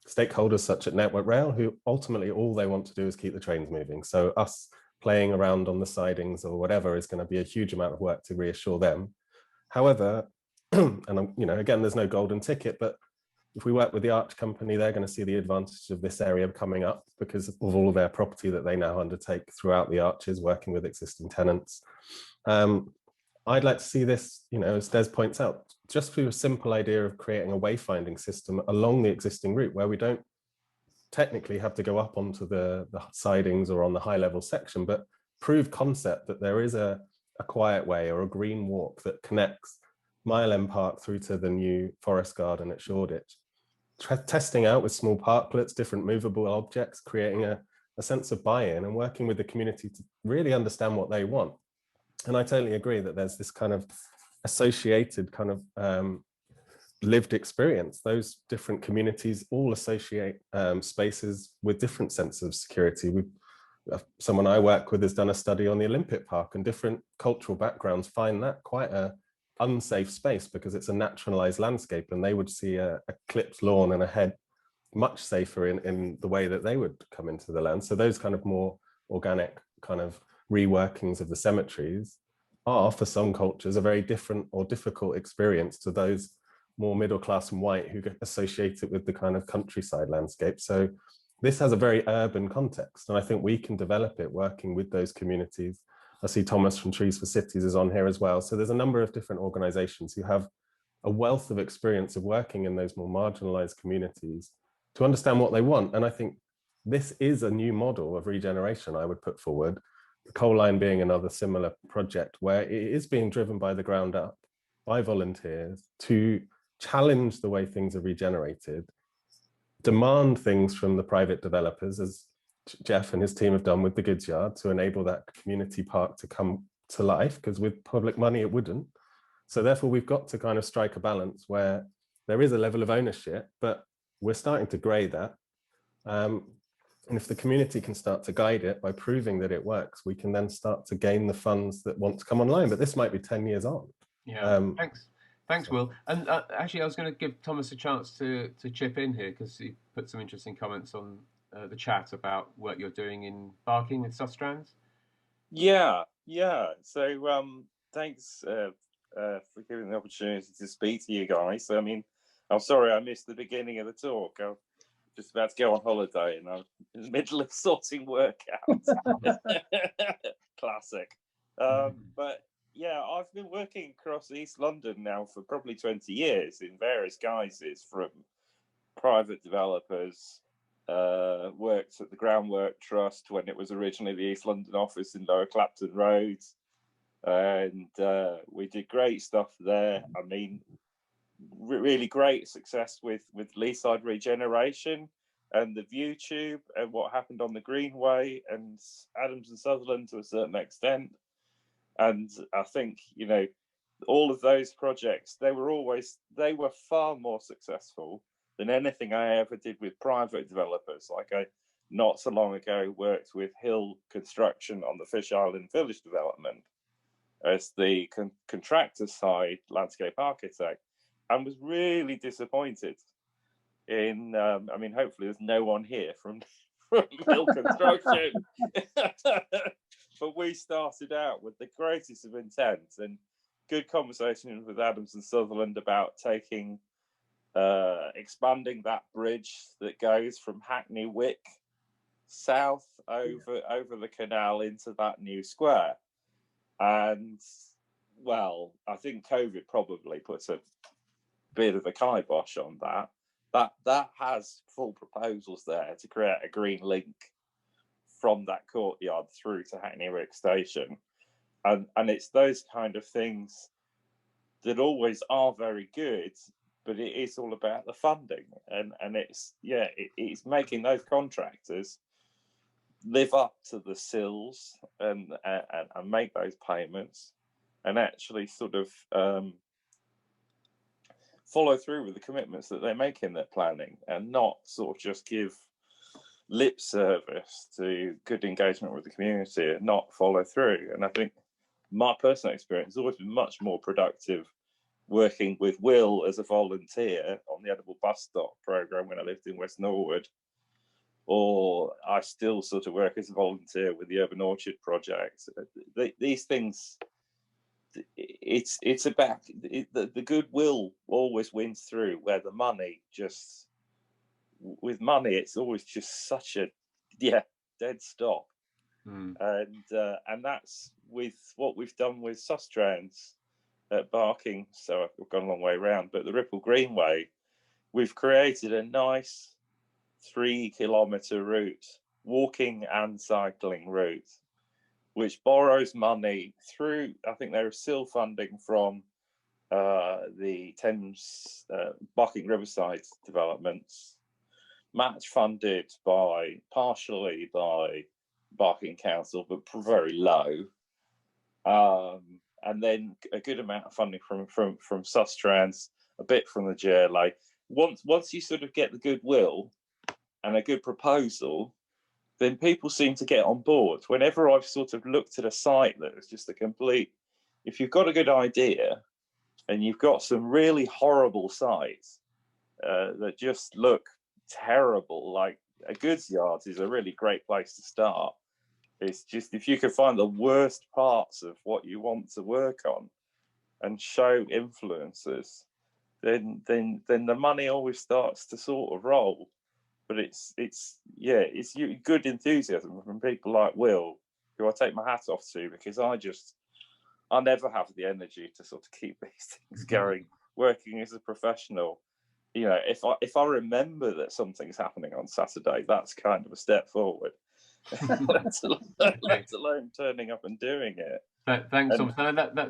stakeholders such as Network Rail, who ultimately all they want to do is keep the trains moving. So us playing around on the sidings or whatever is going to be a huge amount of work to reassure them. However, and you know, again, there's no golden ticket, but if we work with the arch company, they're going to see the advantage of this area coming up because of all of their property that they now undertake throughout the arches, working with existing tenants. I'd like to see this, you know, as Des points out, just through a simple idea of creating a wayfinding system along the existing route where we don't technically have to go up onto the sidings or on the high level section, but prove concept that there is a quiet way or a green walk that connects Mile End Park through to the new Forest Garden at Shoreditch. Testing out with small parklets, different movable objects, creating a sense of buy-in and working with the community to really understand what they want. And I totally agree that there's this kind of associated kind of lived experience. Those different communities all associate spaces with different sense of security. Someone I work with has done a study on the Olympic Park, and different cultural backgrounds find that quite a unsafe space because it's a naturalized landscape, and they would see a clipped lawn and a head much safer in the way that they would come into the land. So those kind of more organic kind of reworkings of the cemeteries are, for some cultures, a very different or difficult experience to those more middle class and white who get associated with the kind of countryside landscape. So this has a very urban context, and I think we can develop it working with those communities. I see Thomas from Trees for Cities is on here as well. So there's a number of different organizations who have a wealth of experience of working in those more marginalized communities to understand what they want. And I think this is a new model of regeneration I would put forward. The coal line being another similar project where it is being driven by the ground up, by volunteers, to challenge the way things are regenerated, demand things from the private developers, as Jeff and his team have done with the Goodsyard, to enable that community park to come to life, because with public money it wouldn't. So therefore we've got to kind of strike a balance where there is a level of ownership, but we're starting to grey that. And if the community can start to guide it by proving that it works, we can then start to gain the funds that want to come online. But this might be 10 years on. Yeah, thanks, Will. And actually, I was going to give Thomas a chance to chip in here because he put some interesting comments on the chat about work you're doing in Barking with Sustrands. Yeah. So thanks for giving the opportunity to speak to you guys. I mean, I'm sorry I missed the beginning of the talk. I'm just about to go on holiday and I'm in the middle of sorting work out. Classic. But yeah, I've been working across East London now for probably 20 years in various guises, from private developers, worked at the Groundwork Trust when it was originally the East London office in Lower Clapton Road, and we did great stuff there. I mean, really great success with Leaside regeneration and the View Tube and what happened on the Greenway and Adams and Sutherland to a certain extent. And I think, you know, all of those projects, they were far more successful than anything I ever did with private developers. Like I, not so long ago, worked with Hill Construction on the Fish Island Village development as the contractor side landscape architect, and was really disappointed in, I mean, hopefully there's no one here from Hill Construction, but we started out with the greatest of intent and good conversations with Adams and Sutherland about taking, expanding that bridge that goes from Hackney Wick south over the canal into that new square. And well, I think COVID probably puts a bit of a kibosh on that. That has full proposals there to create a green link from that courtyard through to Hackney Wick Station. And it's those kind of things that always are very good, but it is all about the funding, and it's it's making those contractors live up to the sills and make those payments, and actually sort of follow through with the commitments that they make in their planning, and not sort of just give lip service to good engagement with the community and not follow through. And I think my personal experience has always been much more productive working with Will as a volunteer on the Edible Bus Stop programme when I lived in West Norwood, or I still sort of work as a volunteer with the Urban Orchard Project. These things, it's about the goodwill always wins through, where the money just, with money, it's always just such a dead stop. And that's with what we've done with Sustrans at Barking. So I've gone a long way around, but the Ripple Greenway, we've created a nice 3-kilometre route, walking and cycling route, which borrows money through, I think there is still funding from the Thames Barking Riverside developments, match funded partially by Barking Council, but very low. And then a good amount of funding from Sustrans, a bit from the JLA. Once you sort of get the goodwill and a good proposal, then people seem to get on board. Whenever I've sort of looked at a site that is just a complete, if you've got a good idea and you've got some really horrible sites that just look terrible, like a Goodsyard is a really great place to start. It's just, if you can find the worst parts of what you want to work on and show influencers, then the money always starts to sort of roll. But it's good enthusiasm from people like Will, who I take my hat off to, because I never have the energy to sort of keep these things going. Working as a professional, you know, if I remember that something's happening on Saturday, that's kind of a step forward. let alone turning up and doing it. Thanks, Tom.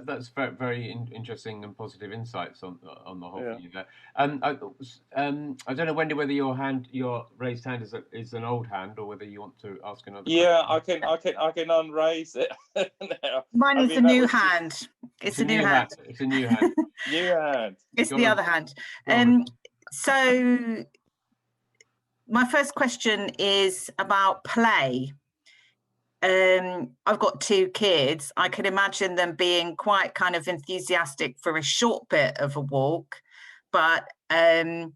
That's very, very interesting and positive insights on the whole thing there. I don't know, Wendy, whether your raised hand is an old hand, or whether you want to ask another question. I can unraise it now. Mine is a new hand. It's a new hand. It's a new hand. New hand. It's the other hand. So my first question is about play. I've got 2 kids. I can imagine them being quite kind of enthusiastic for a short bit of a walk, but then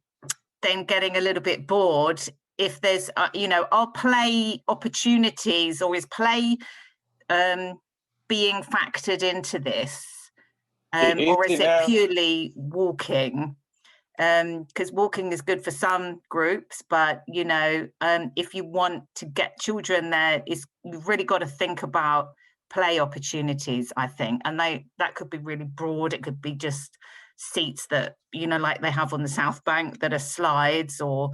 getting a little bit bored. If there's, are play opportunities, or is play being factored into this? Or is it purely walking? Because walking is good for some groups, but if you want to get children there, you've really got to think about play opportunities, I think, and that could be really broad. It could be just seats that like they have on the South Bank that are slides or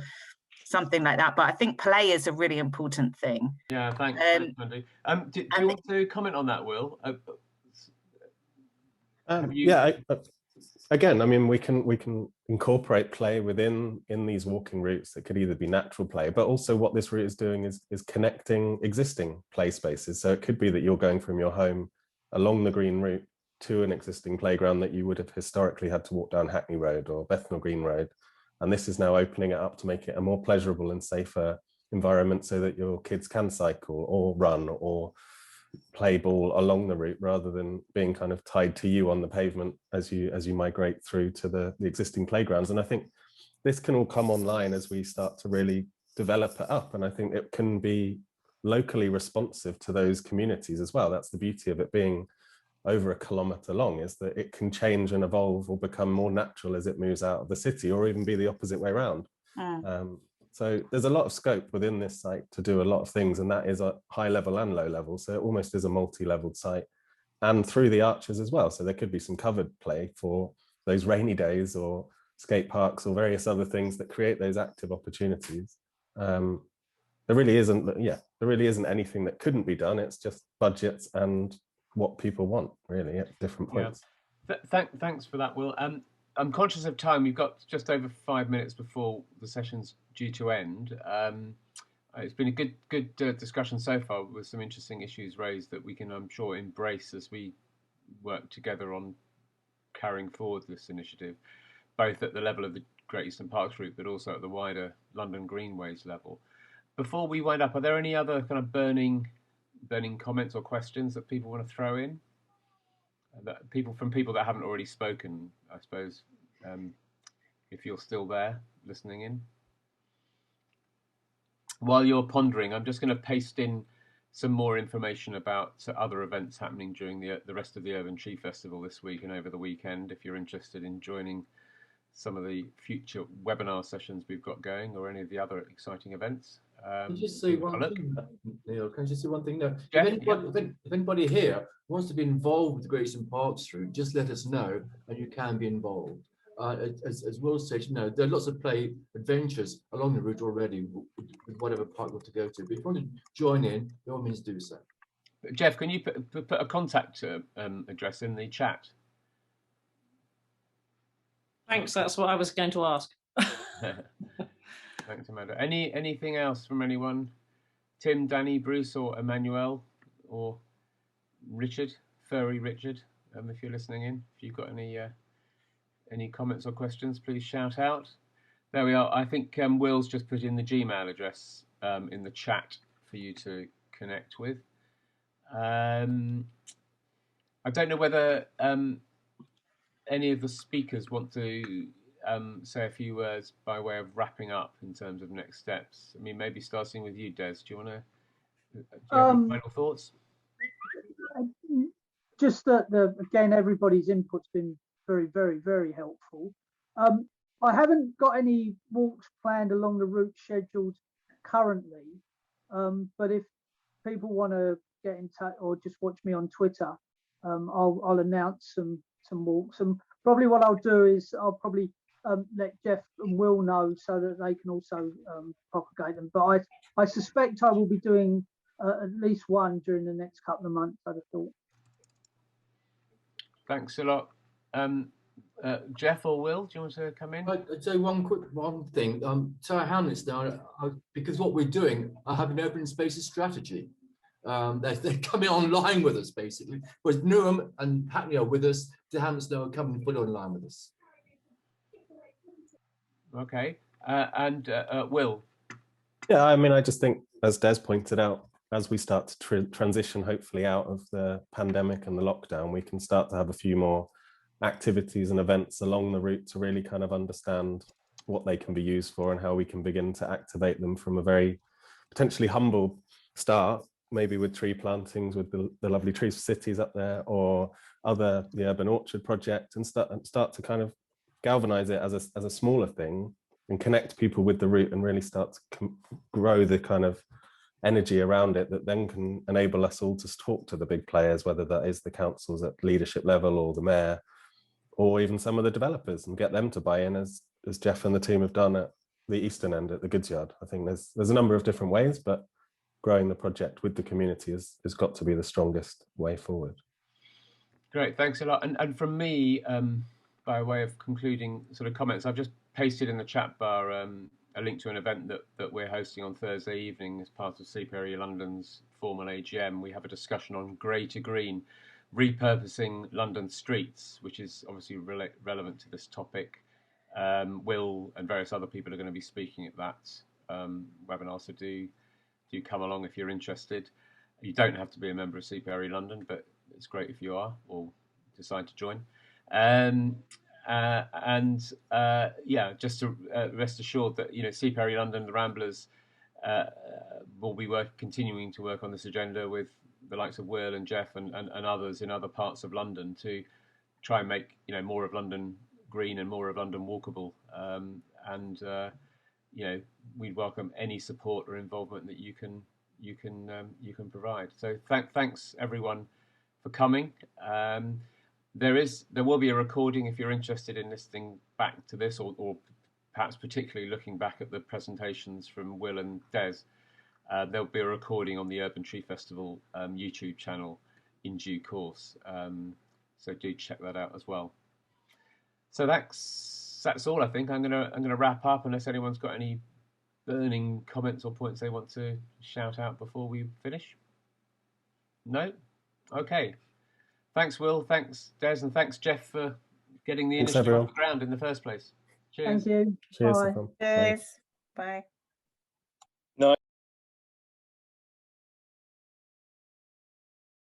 something like that. But I think play is a really important thing. Yeah, thanks, Wendy. Do you want to comment on that, Will? Again, I mean, we can incorporate play in these walking routes. It could either be natural play, but also what this route is doing is connecting existing play spaces. So it could be that you're going from your home along the green route to an existing playground that you would have historically had to walk down Hackney Road or Bethnal Green Road. And this is now opening it up to make it a more pleasurable and safer environment, so that your kids can cycle or run or play ball along the route, rather than being kind of tied to you on the pavement as you migrate through to the existing playgrounds. And I think this can all come online as we start to really develop it up, and I think it can be locally responsive to those communities as well. That's the beauty of it being over 1 kilometre long, is that it can change and evolve or become more natural as it moves out of the city, or even be the opposite way around. So there's a lot of scope within this site to do a lot of things, and that is a high level and low level. So it almost is a multi-leveled site, and through the arches as well. So there could be some covered play for those rainy days, or skate parks, or various other things that create those active opportunities. There really isn't anything that couldn't be done. It's just budgets and what people want, really, at different points. Yeah. Thanks for that, Will. I'm conscious of time. We've got just over 5 minutes before the session's due to end. It's been a good discussion so far, with some interesting issues raised that we can, I'm sure, embrace as we work together on carrying forward this initiative, both at the level of the Great Eastern Parks Group, but also at the wider London Greenways level. Before we wind up, are there any other kind of burning comments or questions that people want to throw in? That people that haven't already spoken, I suppose, if you're still there listening in. While you're pondering, I'm just going to paste in some more information about other events happening during the rest of the Urban Tree Festival this week and over the weekend, if you're interested in joining some of the future webinar sessions we've got going, or any of the other exciting events. Can you just say one thing, Neil? Can I just say one thing? No, Jeff, if anybody here wants to be involved with the Great Eastern Parks route, just let us know, and you can be involved. As Will said, you know, there are lots of play adventures along the route already, with whatever park you want to go to. But if you want to join in, by all means do so. Jeff, can you put a contact address in the chat? Thanks, that's what I was going to ask. Thanks, Amanda. Anything else from anyone? Tim, Danny, Bruce, or Emmanuel, or Richard, Furry Richard, if you're listening in. If you've got any comments or questions, please shout out. There we are. I think Will's just put in the Gmail address in the chat for you to connect with. I don't know whether any of the speakers want to say a few words by way of wrapping up in terms of next steps. I mean, maybe starting with you, Des. Do you want to? Do you have any final thoughts? Just that again, everybody's input's been very, very, very helpful. I haven't got any walks planned along the route scheduled currently, but if people want to get in touch or just watch me on Twitter, I'll announce some walks. And probably what I'll do is I'll probably let Jeff and Will know so that they can also propagate them. But I suspect I will be doing at least one during the next couple of months, I'd have thought. Thanks a lot. Jeff or Will, do you want to come in? I'd say one thing. Tower Hamlets now, because what we're doing, I have an open spaces strategy. They're coming online with us, basically. Whereas Newham and Hackney are with us, the Hamlets now are coming fully online with us. Okay. And Will? Yeah, I mean, I just think, as Des pointed out, as we start to transition, hopefully, out of the pandemic and the lockdown, we can start to have a few more activities and events along the route to really kind of understand what they can be used for and how we can begin to activate them from a very potentially humble start, maybe with tree plantings with the lovely Trees for Cities up there, or the Urban Orchard project, and start to kind of galvanize it as a smaller thing and connect people with the route and really start to grow the kind of energy around it that then can enable us all to talk to the big players, whether that is the councils at leadership level or the mayor, or even some of the developers, and get them to buy in as Jeff and the team have done at the eastern end at the Goodsyard. I think there's a number of different ways, but growing the project with the community has got to be the strongest way forward. Great, thanks a lot. And from me, by way of concluding sort of comments, I've just pasted in the chat bar a link to an event that we're hosting on Thursday evening as part of CPRE London's formal AGM. We have a discussion on grey to green, repurposing London streets, which is obviously relevant to this topic. Will and various other people are going to be speaking at that webinar, so do come along if you're interested. You don't have to be a member of CPRE London, but it's great if you are or decide to join. Yeah, just to rest assured that CPRE London, the Ramblers, will be continuing to work on this agenda with the likes of Will and Jeff and others in other parts of London to try and make more of London green and more of London walkable. We'd welcome any support or involvement that you can provide. So thanks everyone for coming. There will be a recording if you're interested in listening back to this, or perhaps particularly looking back at the presentations from Will and Des. There'll be a recording on the Urban Tree Festival YouTube channel in due course. So do check that out as well. So that's all, I think. I'm gonna wrap up unless anyone's got any burning comments or points they want to shout out before we finish. No? Okay. Thanks, Will. Thanks, Des, and thanks, Jeff, for getting the Thanks, initiative everyone. off the ground in the first place. Cheers. Thank you. Cheers. Bye. everyone. Bye. Cheers. Bye.